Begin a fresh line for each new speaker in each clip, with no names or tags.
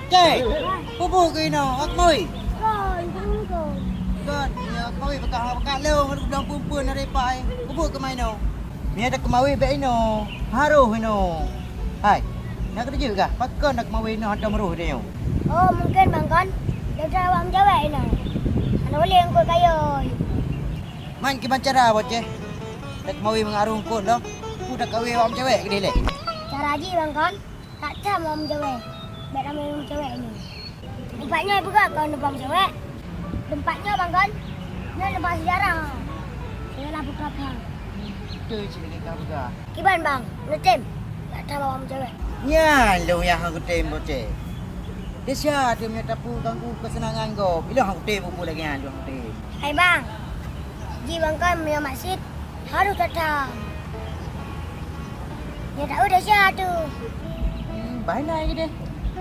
Cek, pupu ke ino, ak moi.
Kon, tunggu.
Kan, ya ak moi bakal leo ngudang pumpun na repai. Pupu ke maino. Mi ada kemawi be ino. Haruh ino. Hai. Nak kerja kah? Pakon nak kemawi ino ada meruh dia.
Oh, mungkin Bang Kon. Dia terawang cewek ini. Anak boleh yang kau kayu.
Man ki cara bocah. Nak kemawi mengaruh kau dah. Udah kawi om cewek ke dia.
Cara haji Bang Kon. Tak sama om cewek. Baik ramai om cewek ini. Tempatnya juga kau numpang cewek. Tempatnya Bang Kon. Ini tempat sejarah. Saya lah buka kau.
Tu cerita kau juga.
Kiban Bang, nutim. Tak sama om cewek.
Ya, lu yang aku tem bocah. Dia sia dia punya tapu ganggu kesenangan kau. Bila aku tem pupu lagi yang aku tem.
Hai Bang. Ji Bang Kon punya masjid harus datang. Dia tahu dah siapa tu.
Baik lagi deh.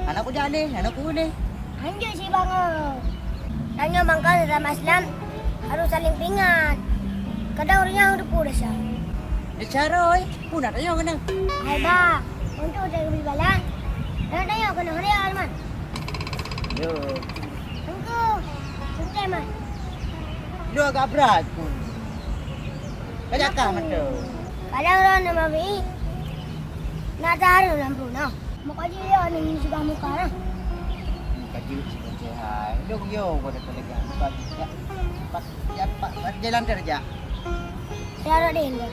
Anakku jadi, anakku ni.
Anjur si Bang. Tanya Bang Kon dalam Islam harus saling pingat. Kadang orangnya udah pura sah.
Dia cara oi. Pun nak tanya kena.
Hai Bang, untuk saya beli balang. Dan tanya kena hari Alman.
Yo.
Tunggu. Tunggu man.
Lu agak berat pun. Kajakah mata.
Kadang orang nak beli. Nak taruh lampu no. Muka dia ni suka muka lah.
Kaji si kunci hai. Lu yo kau dah telegram. Pas ya. Pas jalan terja.
Saya ada dia.